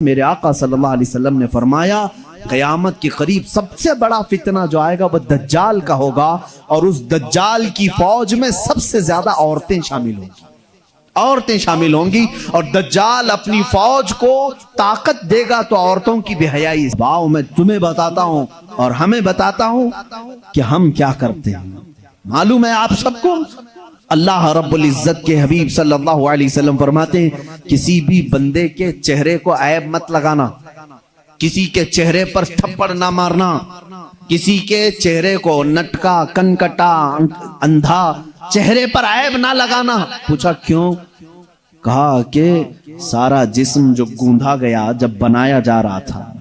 میرے آقا صلی اللہ علیہ وسلم نے فرمایا قیامت کے قریب سب سے بڑا فتنہ جو آئے گا وہ دجال کا ہوگا، اور اس دجال کی فوج میں سب سے زیادہ عورتیں شامل ہوں گی، اور دجال اپنی فوج کو طاقت دے گا تو عورتوں کی بے حیائی باؤ میں تمہیں بتاتا ہوں اور ہمیں بتاتا ہوں کہ ہم کیا کرتے ہیں۔ معلوم ہے آپ سب کو، اللہ رب العزت کے حبیب صلی اللہ علیہ وسلم فرماتے ہیں کسی بھی بندے کے چہرے کو عیب مت لگانا، کسی کے چہرے پر تھپڑ نہ مارنا، کسی کے چہرے کو نٹکا کنکٹا اندھا چہرے پر عیب نہ لگانا۔ پوچھا کیوں؟ کہا کہ سارا جسم جو گوندھا گیا جب بنایا جا رہا تھا،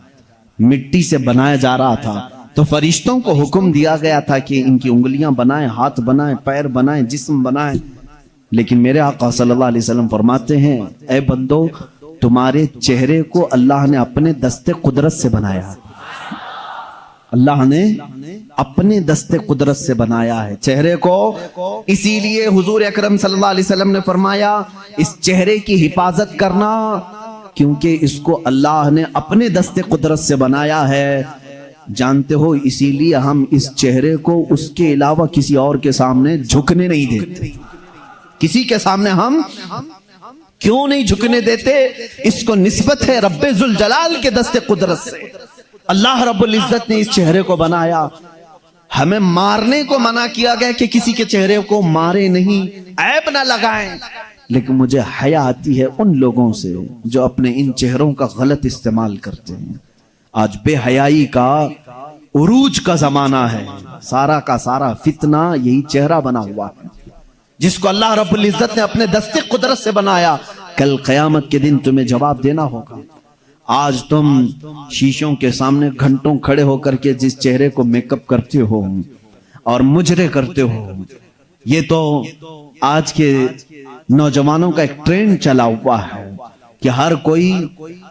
مٹی سے بنایا جا رہا تھا، تو فرشتوں کو حکم دیا گیا تھا کہ ان کی انگلیاں بنائیں، ہاتھ بنائیں، پیر بنائیں، جسم بنائیں، لیکن میرے آقا صلی اللہ علیہ وسلم فرماتے ہیں اے بندو، تمہارے چہرے کو اللہ نے اپنے دست قدرت سے بنایا، اللہ نے اپنے دست قدرت سے بنایا ہے چہرے کو۔ اسی لیے حضور اکرم صلی اللہ علیہ وسلم نے فرمایا اس چہرے کی حفاظت کرنا، کیونکہ اس کو اللہ نے اپنے دست قدرت سے بنایا ہے۔ جانتے ہو اسی لیے ہم اس چہرے کو اس کے علاوہ کسی اور کے سامنے جھکنے نہیں دیتے۔ کسی کے سامنے ہم کیوں نہیں جھکنے دیتے؟ اس کو نسبت ہے رب ذوالجلال کے دست قدرت سے۔ اللہ رب العزت نے اس چہرے کو بنایا، ہمیں مارنے کو منع کیا گیا کہ کسی کے چہرے کو مارے نہیں، عیب نہ لگائیں، لیکن مجھے حیا آتی ہے ان لوگوں سے جو اپنے ان چہروں کا غلط استعمال کرتے ہیں۔ آج بے حیائی کا عروج کا زمانہ ہے، سارا کا سارا فتنہ یہی چہرہ بنا ہوا ہے جس کو اللہ رب العزت نے اپنے دست قدرت سے بنایا۔ کل قیامت کے دن تمہیں جواب دینا ہوگا۔ آج تم شیشوں کے سامنے گھنٹوں کھڑے ہو کر کے جس چہرے کو میک اپ کرتے ہو اور مجرے کرتے ہو، یہ تو آج کے نوجوانوں کا ایک ٹرینڈ چلا ہوا ہے کہ ہر کوئی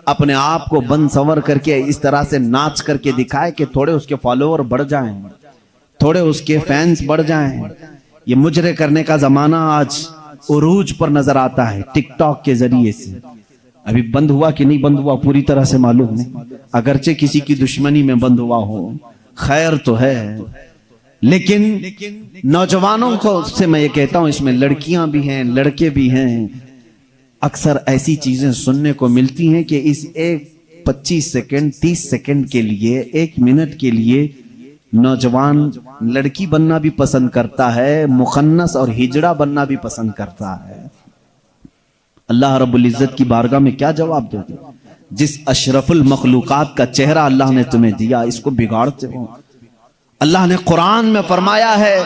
اپنے آپ کو بن سنور کر کے اس طرح سے ناچ کر کے دکھائے کہ تھوڑے اس کے فالوور بڑھ جائیں، تھوڑے اس کے فینس بڑھ جائیں۔ یہ مجرے کرنے کا زمانہ آج عروج پر نظر آتا ہے ٹک ٹاک کے ذریعے سے۔ ابھی بند ہوا کہ نہیں بند ہوا پوری طرح سے معلوم نہیں، اگرچہ کسی کی دشمنی میں بند ہوا ہو، خیر تو ہے، لیکن نوجوانوں کو سے میں یہ کہتا ہوں، اس میں لڑکیاں بھی ہیں لڑکے بھی ہیں، اکثر ایسی چیزیں سننے کو ملتی ہیں کہ اس ایک 25 سیکنڈ 30 سیکنڈ کے لیے، ایک منٹ کے لیے نوجوان لڑکی بننا بھی پسند کرتا ہے، مخنث اور ہجڑا بننا بھی پسند کرتا ہے۔ اللہ رب العزت کی بارگاہ میں کیا جواب دو گے؟ جس اشرف المخلوقات کا چہرہ اللہ نے تمہیں دیا، اس کو بگاڑتے ہو۔ اللہ نے قرآن میں فرمایا ہے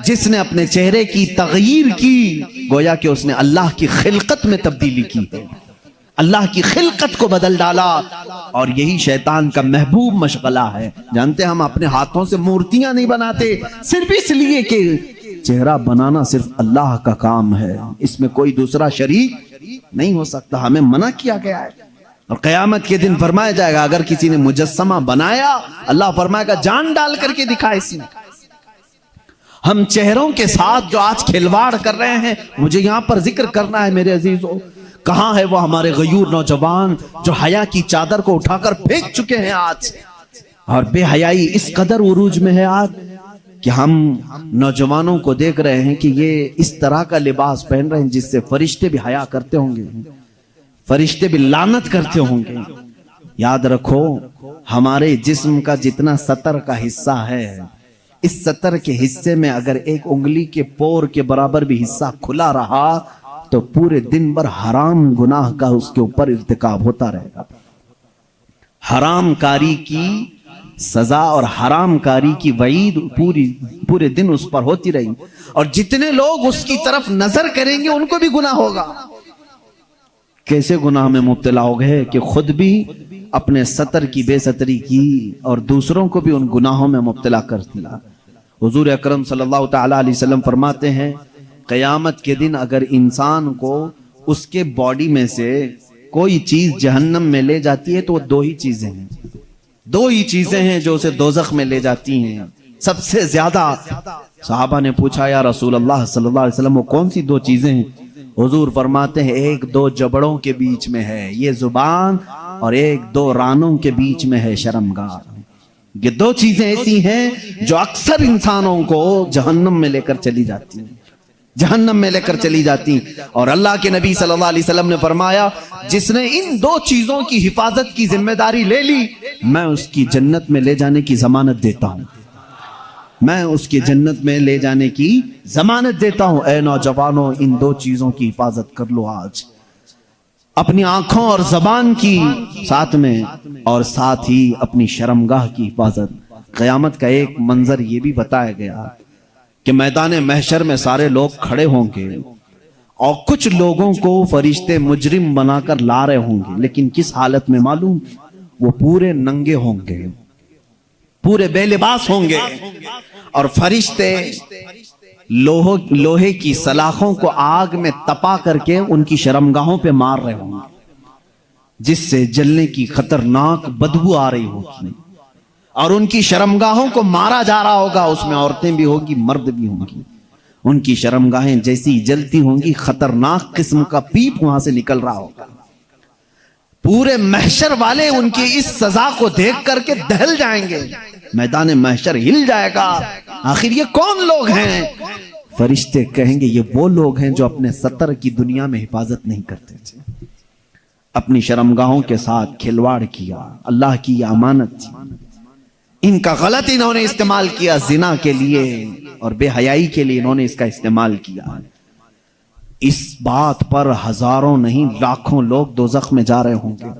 جس نے اپنے چہرے کی تغییر کی، گویا کہ اس نے اللہ کی خلقت میں تبدیلی کی ہے، اللہ کی خلقت کو بدل ڈالا، اور یہی شیطان کا محبوب مشغلہ ہے۔ جانتے ہم اپنے ہاتھوں سے مورتیاں نہیں بناتے صرف اس لیے کہ چہرہ بنانا صرف اللہ کا کام ہے، اس میں کوئی دوسرا شریک نہیں ہو سکتا، ہمیں منع کیا گیا ہے۔ اور قیامت کے دن فرمایا جائے گا اگر کسی نے مجسمہ بنایا، اللہ فرمائے گا جان ڈال کر کے دکھا اس نے۔ ہم چہروں کے ساتھ جو آج کھلواڑ کر رہے ہیں، مجھے یہاں پر ذکر کرنا ہے میرے عزیزوں، کہاں ہے وہ ہمارے غیور نوجوان جو حیا کی چادر کو اٹھا کر پھینک چکے ہیں آج؟ اور بے حیائی اس قدر عروج میں ہے آج کہ ہم نوجوانوں کو دیکھ رہے ہیں کہ یہ اس طرح کا لباس پہن رہے ہیں جس سے فرشتے بھی حیا کرتے ہوں گے، فرشتے بھی لعنت کرتے ہوں گے۔ یاد رکھو ہمارے جسم کا جتنا سطر کا حصہ ہے، اس سطر کے حصے میں اگر ایک انگلی کے پور کے برابر بھی حصہ کھلا رہا تو پورے دن بھر حرام گناہ کا اس کے اوپر ارتکاب ہوتا رہے گا۔ حرام کاری کی سزا اور حرام کاری کی وعید پورے دن اس پر ہوتی رہی، اور جتنے لوگ اس کی طرف نظر کریں گے ان کو بھی گناہ ہوگا۔ کیسے گناہ میں مبتلا ہو گئے کہ خود بھی اپنے سطر کی بے ستری کی اور دوسروں کو بھی ان گناہوں میں مبتلا کر دیا۔ حضور اکرم صلی اللہ تعالی علیہ وسلم فرماتے ہیں قیامت کے دن اگر انسان کو اس کے باڈی میں سے کوئی چیز جہنم میں لے جاتی ہے تو وہ دو ہی چیزیں ہیں جو اسے دوزخ میں لے جاتی ہیں سب سے زیادہ۔ صحابہ نے پوچھا یا رسول اللہ صلی اللہ علیہ وسلم وہ کون سی دو چیزیں ہیں؟ حضور فرماتے ہیں ایک دو جبڑوں کے بیچ میں ہے، یہ زبان اور ایک دو رانوں کے بیچ میں ہے شرمگاہ۔ یہ دو چیزیں ایسی ہیں جو اکثر انسانوں کو جہنم میں لے کر چلی جاتی ہیں، جہنم میں لے کر چلی جاتی۔ اور اللہ کے نبی صلی اللہ علیہ وسلم نے فرمایا جس نے ان دو چیزوں کی حفاظت کی ذمہ داری لے لی، میں اس کی جنت میں لے جانے کی ضمانت دیتا ہوں، میں اس کی جنت میں لے جانے کی ضمانت دیتا ہوں۔ اے نوجوانوں، ان دو چیزوں کی حفاظت کر لو آج، اپنی آنکھوں اور زبان کی ساتھ میں، اور ساتھ ہی اپنی شرمگاہ کی حفاظت۔ قیامت کا ایک منظر یہ بھی بتایا گیا کہ میدان محشر میں سارے لوگ کھڑے ہوں گے اور کچھ لوگوں کو فرشتے مجرم بنا کر لا رہے ہوں گے، لیکن کس حالت میں معلوم؟ وہ پورے ننگے ہوں گے، پورے بے لباس ہوں گے، اور فرشتے لوہے کی سلاخوں کو آگ میں تپا کر کے ان کی شرمگاہوں پہ مار رہے ہوں گے، جس سے جلنے کی خطرناک بدبو آ رہی ہوگی، اور ان کی شرمگاہوں کو مارا جا رہا ہوگا۔ اس میں عورتیں بھی ہوگی، مرد بھی ہوں گی، ان کی شرمگاہیں جیسی جلتی ہوں گی، خطرناک قسم کا پیپ وہاں سے نکل رہا ہوگا۔ پورے محشر والے ان کی اس سزا کو دیکھ کر کے دہل جائیں گے، میدان محشر ہل جائے گا۔ آخر یہ کون لوگ ہیں؟ فرشتے کہیں گے یہ وہ لوگ ہیں جو اپنے ستر کی دنیا میں حفاظت نہیں کرتے تھے، اپنی شرمگاہوں کے ساتھ کھلواڑ کیا، اللہ کی یہ امانت تھی، ان کا غلط انہوں نے استعمال کیا، زنا کے لیے اور بے حیائی کے لیے انہوں نے اس کا استعمال کیا۔ اس بات پر ہزاروں نہیں لاکھوں لوگ دوزخ میں جا رہے ہوں گے۔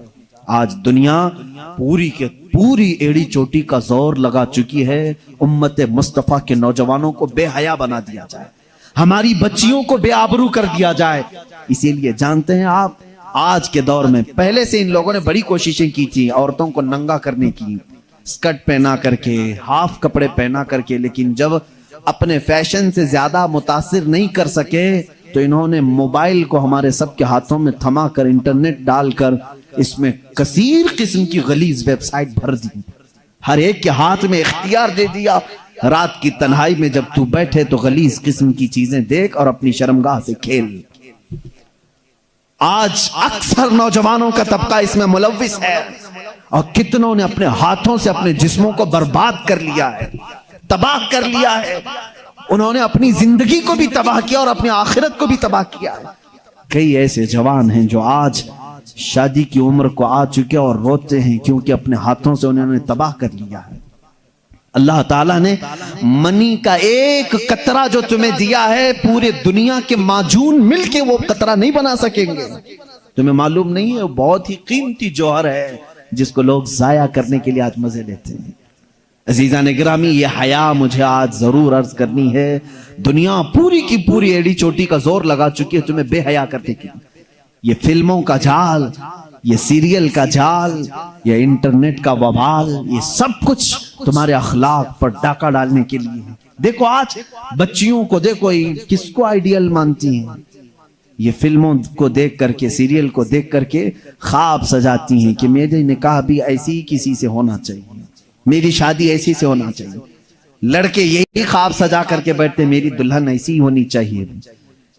آج دنیا پوری کے پوری ایڑی چوٹی کا زور لگا چکی ہے امت مصطفیٰ کے نوجوانوں کو بے حیا بنا دیا جائے، ہماری بچیوں کو بے آبرو کر دیا جائے۔ اسی لیے جانتے ہیں آپ، آج کے دور میں پہلے سے ان لوگوں نے بڑی کوششیں کی تھی عورتوں کو ننگا کرنے کی، اسکرٹ پہنا کر کے، ہاف کپڑے پہنا کر کے، لیکن جب اپنے فیشن سے زیادہ متاثر نہیں کر سکے تو انہوں نے موبائل کو ہمارے سب کے ہاتھوں میں تھما کر، انٹرنیٹ ڈال کر اس میں کثیر قسم کی غلیظ ویب سائٹ بھر دی، ہر ایک کے ہاتھ میں اختیار دے دیا۔ رات کی تنہائی میں جب تو بیٹھے تو غلیظ قسم کی چیزیں دیکھ اور اپنی شرمگاہ سے کھیل۔ آج اکثر نوجوانوں کا طبقہ اس میں ملوث ہے، اور کتنوں نے اپنے ہاتھوں سے اپنے جسموں کو برباد کر لیا ہے، تباہ کر لیا ہے۔ انہوں نے اپنی زندگی کو بھی تباہ کیا اور اپنی آخرت کو بھی تباہ کیا ہے۔ کئی ایسے جوان ہیں جو آج شادی کی عمر کو آ چکے اور روتے ہیں کیونکہ اپنے ہاتھوں سے انہوں نے تباہ کر لیا ہے۔ اللہ تعالیٰ نے منی کا ایک قطرہ جو تمہیں دیا ہے، پورے دنیا کے معجون مل کے وہ قطرہ نہیں بنا سکیں گے۔ تمہیں معلوم نہیں ہے وہ بہت ہی قیمتی جوہر ہے جس کو لوگ ضائع کرنے کے لیے آج مزے لیتے ہیں۔ عزیزان گرامی، یہ حیا مجھے آج ضرور عرض کرنی ہے۔ دنیا پوری کی پوری ایڑی چوٹی کا زور لگا چکی ہے تمہیں بے حیا کرنے کے لیے۔ یہ فلموں کا جال، یہ سیریل کا جال، یہ انٹرنیٹ کا وبال، یہ سب کچھ تمہارے اخلاق پر ڈاکہ ڈالنے کے لیے ہے۔ دیکھو آج بچیوں کو دیکھو، کس کو آئیڈیل مانتی ہیں؟ یہ فلموں کو دیکھ کر کے، سیریل کو دیکھ کر کے خواب سجاتی ہیں کہ میرے نکاح بھی ایسی کسی سے ہونا چاہیے، میری شادی ایسی سے ہونا چاہیے۔ لڑکے یہی خواب سجا کر کے بیٹھتے میری دلہن ایسی ہونی چاہیے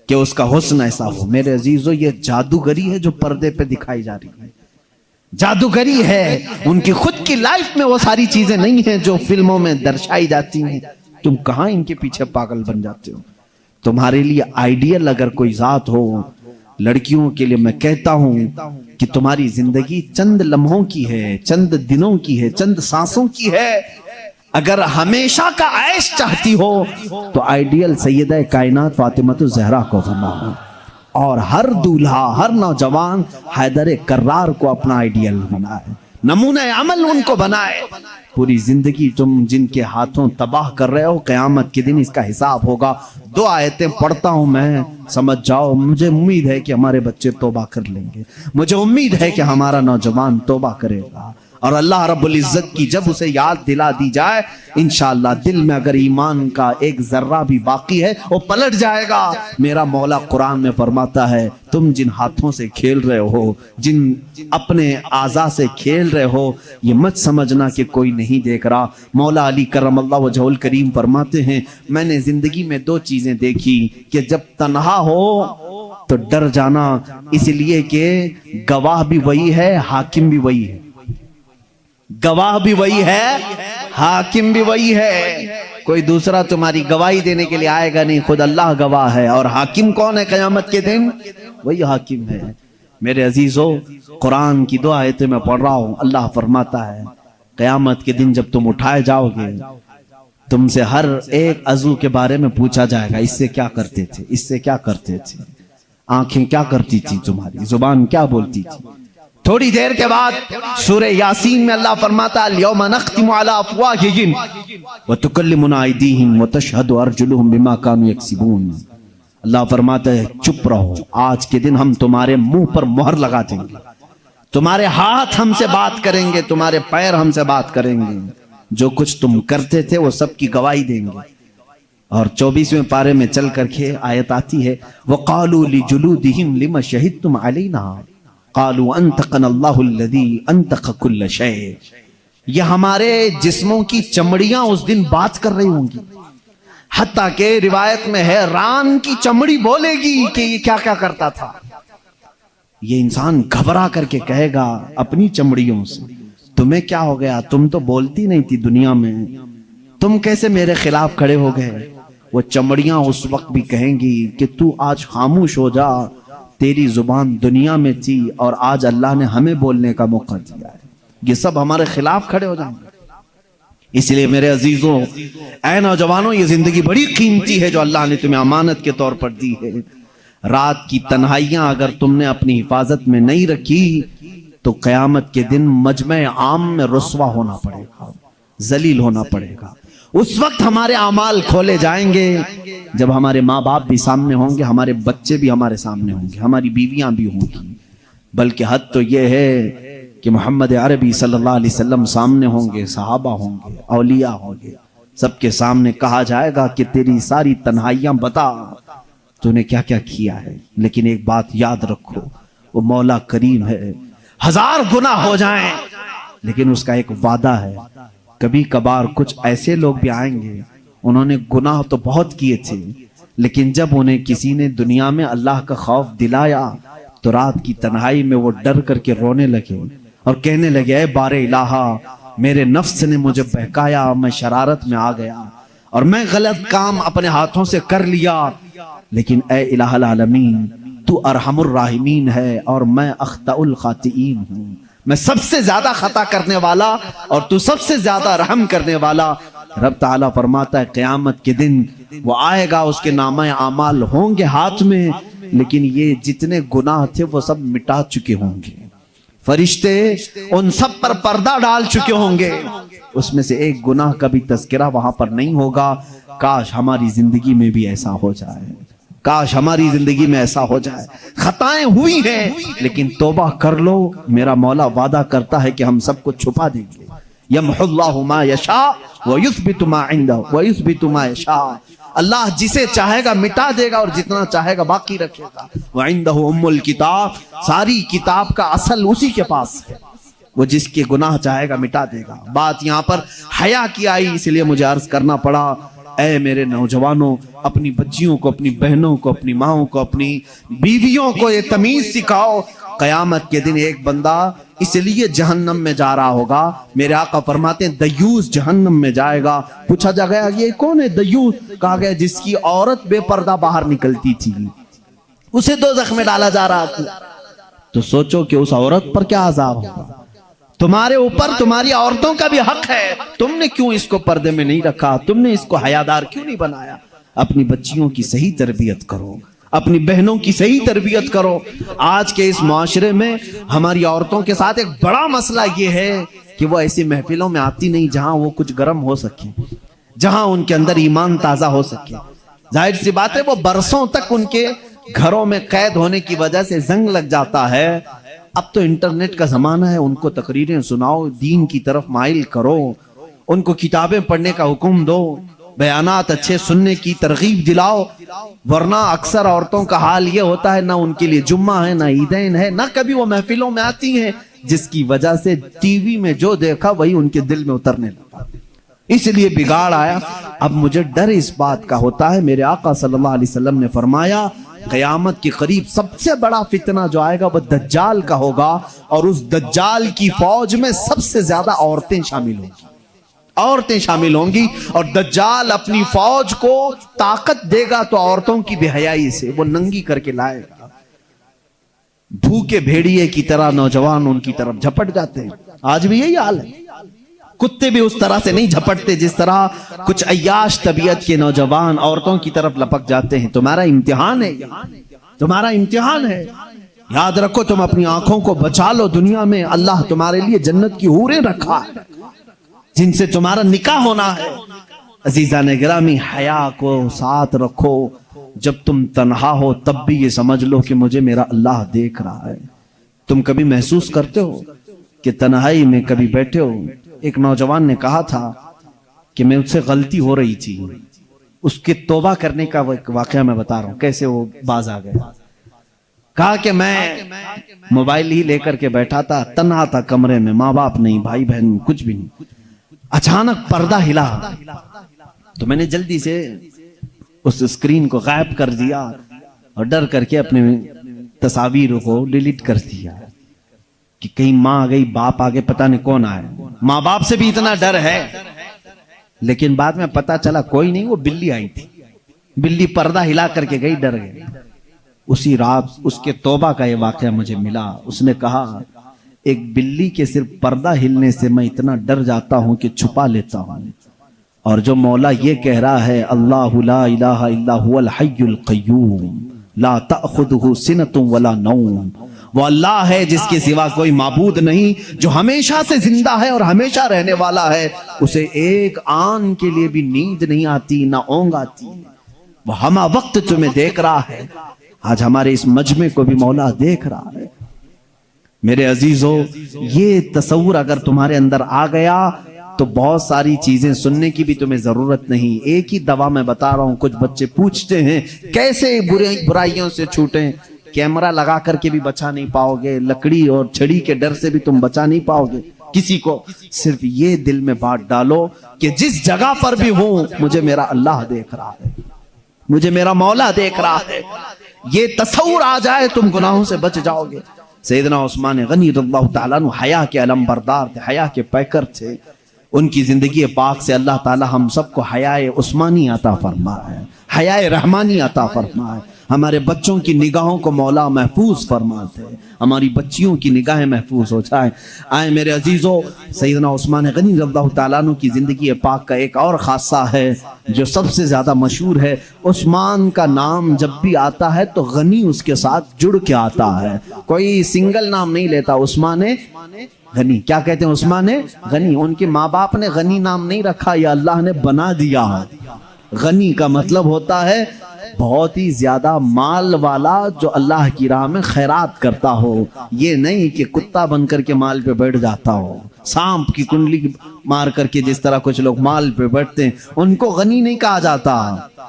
کہ اس کا حسن ایسا ہو۔ میرے عزیزو، یہ جادوگری ہے جو پردے پہ دکھائی جا رہی ہے، جادوگری ہے۔ ان کی خود کی لائف میں وہ ساری چیزیں نہیں ہیں جو فلموں میں درشائی جاتی ہیں۔ تم کہاں ان کے پیچھے پاگل بن جاتے ہو؟ تمہارے لیے آئیڈیل اگر کوئی ذات ہو، لڑکیوں کے لیے میں کہتا ہوں کہ تمہاری زندگی چند لمحوں کی ہے، چند دنوں کی ہے، چند سانسوں کی ہے۔ اگر ہمیشہ کا عیش چاہتی ہو تو آئیڈیل سیدہ کائنات فاطمہ الزہرا کو بنا، اور ہر دولہا، ہر نوجوان حیدر کرار کو اپنا آئیڈیل بنائے، نمونہ عمل ان کو بنائے۔ پوری زندگی تم جن کے ہاتھوں تباہ کر رہے ہو، قیامت کے دن اس کا حساب ہوگا۔ 2 آیتیں پڑھتا ہوں میں، سمجھ جاؤ۔ مجھے امید ہے کہ ہمارے بچے توبہ کر لیں گے، مجھے امید ہے کہ ہمارا نوجوان توبہ کرے گا، اور اللہ رب العزت کی جب اسے یاد دلا دی جائے، انشاءاللہ دل میں اگر ایمان کا ایک ذرہ بھی باقی ہے وہ پلٹ جائے گا۔ میرا مولا قرآن میں فرماتا ہے تم جن ہاتھوں سے کھیل رہے ہو، جن اپنے اعضاء سے کھیل رہے ہو، یہ مت سمجھنا کہ کوئی نہیں دیکھ رہا۔ مولا علی کرم اللہ وجہہ الکریم فرماتے ہیں میں نے زندگی میں 2 چیزیں دیکھی کہ جب تنہا ہو تو ڈر جانا، اس لیے کہ گواہ بھی وہی ہے، حاکم بھی وہی ہے، گواہ بھی وہی ہے، حاکم بھی وہی ہے، کوئی دوسرا تمہاری گواہی دینے کے لیے آئے گا نہیں، خود اللہ گواہ ہے۔ اور حاکم کون ہے قیامت کے دن؟ وہی حاکم ہے۔ میرے عزیزو، قرآن کی دو آیتیں میں پڑھ رہا ہوں، اللہ فرماتا ہے قیامت کے دن جب تم اٹھائے جاؤ گے، تم سے ہر ایک عضو کے بارے میں پوچھا جائے گا، اس سے کیا کرتے تھے، اس سے کیا کرتے تھے، آنکھیں کیا کرتی تھی تمہاری، زبان کیا بولتی تھی۔ تھوڑی دیر کے بعد سورہ یاسین میں اللہ فرماتا ہے اليوم نختم على افواہہم وتکلمنا ایدیہم وتشہد ارجلہم بما کانوا یکسبون۔ اللہ فرماتا ہے چپ رہو، آج کے دن ہم تمہارے منہ پر مہر لگا دیں گے، تمہارے ہاتھ ہم سے بات کریں گے، تمہارے پیر ہم سے بات کریں گے، جو کچھ تم کرتے تھے وہ سب کی گواہی دیں گے۔ اور 24ویں پارے میں چل کر کے آیت آتی ہے وَقَالُوا لِجُلُودِهِمْ لِمَ شَهِدْتُمْ عَلَيْنَا قَالُوا أَنْطَقَنَا اللَّهُ الَّذِي أَنْطَقَ كُلَّ شَيْءٍ۔ یہ ہمارے جسموں کی چمڑیاں اس دن بات کر رہی ہوں گی، حتیٰ کہ روایت میں ہے ران کی چمڑی بولے گی کہ یہ کیا کیا کرتا تھا۔ یہ انسان گھبرا کر کے کہے گا اپنی چمڑیوں سے تمہیں کیا ہو گیا، تم تو بولتی نہیں تھی دنیا میں، تم کیسے میرے خلاف کھڑے ہو گئے۔ وہ چمڑیاں اس وقت بھی کہیں گی کہ تو آج خاموش ہو جا، تیری زبان دنیا میں تھی اور آج اللہ نے ہمیں بولنے کا موقع دیا ہے، یہ سب ہمارے خلاف کھڑے ہو جائیں گے۔ اس لیے میرے عزیزوں، اے نوجوانوں، یہ زندگی بڑی قیمتی ہے جو اللہ نے تمہیں امانت کے طور پر دی ہے۔ رات کی تنہائیاں اگر تم نے اپنی حفاظت میں نہیں رکھی تو قیامت کے دن مجمع عام میں رسوا ہونا پڑے گا، ذلیل ہونا پڑے گا۔ اس وقت ہمارے اعمال کھولے جائیں گے جب ہمارے ماں باپ بھی سامنے ہوں گے، ہمارے بچے بھی ہمارے سامنے ہوں گے، ہماری بیویاں بھی ہوں گی، بلکہ حد تو یہ ہے کہ محمد عربی صلی اللہ علیہ وسلم سامنے ہوں گے، صحابہ ہوں گے، اولیاء ہوں گے، سب کے سامنے کہا جائے گا کہ تیری ساری تنہائیاں بتا تو نے کیا کیا کیا ہے۔ لیکن ایک بات یاد رکھو، وہ مولا کریم ہے، 1000 گناہ ہو جائیں لیکن اس کا ایک وعدہ ہے، کبھی کبھار کچھ ایسے لوگ بھی آئیں گے انہوں نے گناہ تو بہت کیے تھے لیکن جب انہیں کسی نے دنیا میں اللہ کا خوف دلایا تو رات کی تنہائی میں وہ ڈر کر کے رونے لگے اور کہنے لگے اے بار الہا، میرے نفس نے مجھے بہکایا، میں شرارت میں آ گیا اور میں غلط کام اپنے ہاتھوں سے کر لیا، لیکن اے الہ العالمین تو ارحم الراحمین ہے اور میں اخطأ الخاطئین ہوں، میں سب سے زیادہ خطا کرنے والا اور تو سب سے زیادہ رحم کرنے والا۔ رب تعالیٰ فرماتا ہے قیامت کے دن وہ آئے گا، اس کے نامہ اعمال ہوں گے ہاتھ میں، لیکن یہ جتنے گناہ تھے وہ سب مٹا چکے ہوں گے، فرشتے ان سب پر پردہ ڈال چکے ہوں گے، اس میں سے ایک گناہ کا بھی تذکرہ وہاں پر نہیں ہوگا۔ کاش ہماری زندگی میں بھی ایسا ہو جائے، کاش ہماری زندگی میں ایسا ہو جائے، خطائیں ہوئی ہیں لیکن توبہ کر لو، میرا مولا وعدہ کرتا ہے کہ ہم سب کو چھپا دیں گے۔ یمحو اللہ ما یشاء ویثبت ما عنده ویثبت ما یشاء، اللہ جسے چاہے گا مٹا دے گا اور جتنا چاہے گا باقی رکھے گا۔ وعنده ام الکتاب، ساری کتاب کا اصل اسی کے پاس ہے، وہ جس کے گناہ چاہے گا مٹا دے گا۔ بات یہاں پر حیا کی آئی، اس لیے مجھے عرض کرنا پڑا، اے میرے نوجوانوں، اپنی بچیوں کو، اپنی بہنوں کو، اپنی ماؤں کو، اپنی بیویوں کو یہ تمیز سکھاؤ۔ قیامت کے دن ایک بندہ اس لیے جہنم میں جا رہا ہوگا، میرے آقا فرماتے ہیں دیوس جہنم میں جائے گا۔ پوچھا جا گیا یہ کون ہے دیوس؟ کہا گیا جس کی عورت بے پردہ باہر نکلتی تھی، اسے دوزخ میں ڈالا جا رہا تھا۔ تو سوچو کہ اس عورت پر کیا عذاب ہوگا۔ تمہارے اوپر تمہاری عورتوں کا بھی حق ہے، تم نے کیوں اس کو پردے میں نہیں رکھا؟ تم نے اس کو حیادار کیوں نہیں بنایا؟ اپنی بچیوں کی صحیح تربیت کرو، اپنی بہنوں کی صحیح تربیت کرو۔ آج کے اس معاشرے میں ہماری عورتوں کے ساتھ ایک بڑا مسئلہ یہ ہے کہ وہ ایسی محفلوں میں آتی نہیں جہاں وہ کچھ گرم ہو سکے، جہاں ان کے اندر ایمان تازہ ہو سکے۔ ظاہر سی بات ہے وہ برسوں تک ان کے گھروں میں قید ہونے کی وجہ سے زنگ لگ جاتا ہے۔ اب تو انٹرنیٹ کا زمانہ ہے، ان کو تقریریں سناؤ، دین کی طرف مائل کرو، ان کو کتابیں پڑھنے کا حکم دو، بیانات اچھے سننے کی ترغیب دلاؤ، ورنہ اکثر عورتوں کا حال یہ ہوتا ہے نہ ان کے لیے جمعہ ہے، نہ عیدین ہے، نہ کبھی وہ محفلوں میں آتی ہیں، جس کی وجہ سے ٹی وی میں جو دیکھا وہی ان کے دل میں اترنے لگا، اس لیے بگاڑ آیا۔ اب مجھے ڈر اس بات کا ہوتا ہے، میرے آقا صلی اللہ علیہ وسلم نے فرمایا قیامت کے قریب سب سے بڑا فتنہ جو آئے گا وہ دجال کا ہوگا، اور اس دجال کی فوج میں سب سے زیادہ عورتیں شامل ہوں گی، عورتیں شامل ہوں گی، اور دجال اپنی فوج کو طاقت دے گا تو عورتوں کی بے حیائی سے وہ ننگی کر کے لائے گا۔ بھوکے بھیڑیے کی طرح نوجوان ان کی طرف جھپٹ جاتے ہیں، آج بھی یہی حال ہے۔ کتے بھی اس طرح سے نہیں جھپٹتے جس طرح کچھ عیاش طبیعت کے نوجوان عورتوں کی طرف لپک جاتے ہیں۔ تمہارا امتحان ہے، تمہارا امتحان ہے، یاد رکھو تم اپنی آنکھوں کو بچا لو۔ دنیا میں اللہ تمہارے لیے جنت کی حوریں رکھا ہے جن سے تمہارا نکاح ہونا ہے۔ عزیزان گرامی، حیا کو ساتھ رکھو، جب تم تنہا ہو تب بھی یہ سمجھ لو کہ مجھے میرا اللہ دیکھ رہا ہے۔ تم کبھی محسوس کرتے ہو کہ تنہائی میں کبھی بیٹھے ہو؟ ایک نوجوان نے کہا تھا کہ میں اس سے غلطی ہو رہی تھی، اس کے توبہ کرنے کا وہ ایک واقعہ میں بتا رہا ہوں کیسے وہ باز آ گئے۔ کہا کہ میں موبائل ہی لے کر کے بیٹھا تھا، تنہا تھا کمرے میں، ماں باپ نہیں، بھائی بہن کچھ بھی نہیں، اچانک پردہ ہلا تو میں نے جلدی سے اس اسکرین کو غائب کر دیا اور ڈر کر کے اپنے تصاویر کو ڈیلیٹ کر دیا کہ کہیں ماں آ گئی، باپ آگے، پتہ نہیں کون آئے۔ ماں باپ سے بھی اتنا ڈر ہے، لیکن بعد میں پتا چلا کوئی نہیں، وہ بلی آئی تھی، بلی پردہ ہلا کر کے گئی، ڈر گئی۔ اسی رات اس کے توبہ کا یہ واقعہ مجھے ملا۔ اس نے کہا ایک بلی کے صرف پردہ ہلنے سے میں اتنا ڈر جاتا ہوں کہ چھپا لیتا ہوں، اور جو مولا یہ کہہ رہا ہے اللہ لا الہ الا هو الحی القیوم لا تأخذہ سنۃ ولا نوم، وہ اللہ ہے جس کے سوا کوئی معبود نہیں، جو ہمیشہ سے زندہ ہے اور ہمیشہ رہنے والا ہے، اسے ایک آن کے لیے بھی نیند نہیں آتی، نہ اونگ آتی، وہ ہمہ وقت تمہیں دیکھ رہا ہے۔ آج ہمارے اس مجمع کو بھی مولا دیکھ رہا ہے۔ میرے عزیزو، یہ تصور اگر تمہارے اندر آ گیا تو بہت ساری چیزیں سننے کی بھی تمہیں ضرورت نہیں۔ ایک ہی دوا میں بتا رہا ہوں۔ کچھ بچے پوچھتے ہیں کیسے برائیوں سے چھوٹیں؟ کیمرہ لگا کر کے بھی بچا نہیں پاؤ گے، لکڑی اور چھڑی کے ڈر سے بھی تم بچا نہیں پاؤ گے کسی کو۔ صرف یہ دل میں بات ڈالو کہ جس جگہ پر بھی ہوں مجھے میرا اللہ دیکھ رہا ہے، مجھے میرا مولا دیکھ رہا ہے۔ یہ تصور آ جائے تم گناہوں سے بچ جاؤ گے۔ سیدنا عثمان غنی رضی اللہ تعالیٰ عنہ حیا کے علم بردار تھے، حیا کے پیکر تھے۔ ان کی زندگی پاک سے اللہ تعالیٰ ہم سب کو حیائے عثمانی عطا فرمائے، حیائے رحمانی عطا فرمائے۔ ہمارے بچوں کی نگاہوں کو مولا محفوظ فرماتے، ہماری بچیوں کی نگاہیں محفوظ ہو جائیں۔ آئے میرے عزیزو، سیدنا عثمان غنی رضی اللہ تعالیٰ عنہ کی زندگی پاک کا ایک اور خاصہ ہے جو سب سے زیادہ مشہور ہے۔ عثمان کا نام جب بھی آتا ہے تو غنی اس کے ساتھ جڑ کے آتا ہے، کوئی سنگل نام نہیں لیتا۔ عثمان غنی، کیا کہتے ہیں؟ عثمان غنی۔ ان کے ماں باپ نے غنی نام نہیں رکھا، یہ اللہ نے بنا دیا۔ غنی کا مطلب ہوتا ہے بہت ہی زیادہ مال والا، جو اللہ کی راہ میں خیرات کرتا ہو۔ یہ نہیں کہ کتا بن کر کے مال پہ بیٹھ جاتا ہو، سانپ کی کنڈلی مار کر کے جس طرح کچھ لوگ مال پہ بیٹھتے ہیں، ان کو غنی نہیں کہا جاتا،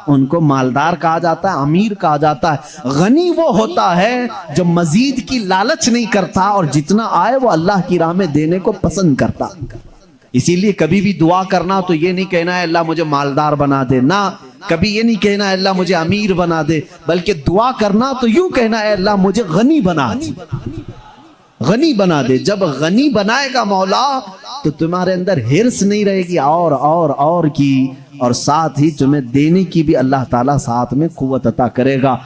ان کو مالدار کہا جاتا ہے، امیر کہا جاتا ہے۔ غنی وہ ہوتا ہے جو مزید کی لالچ نہیں کرتا اور جتنا آئے وہ اللہ کی راہ میں دینے کو پسند کرتا۔ اسی لیے کبھی بھی دعا کرنا تو یہ نہیں کہنا ہے اللہ مجھے مالدار بنا دے، نہ کبھی یہ نہیں کہنا ہے اللہ مجھے امیر بنا دے، بلکہ دعا کرنا تو یوں کہنا ہے اللہ مجھے غنی بنا دے، غنی بنا دے۔ جب غنی بنائے گا مولا تو تمہارے اندر ہرس نہیں رہے گی اور کی، اور ساتھ ہی تمہیں دینے کی بھی اللہ تعالیٰ ساتھ میں قوت عطا کرے گا۔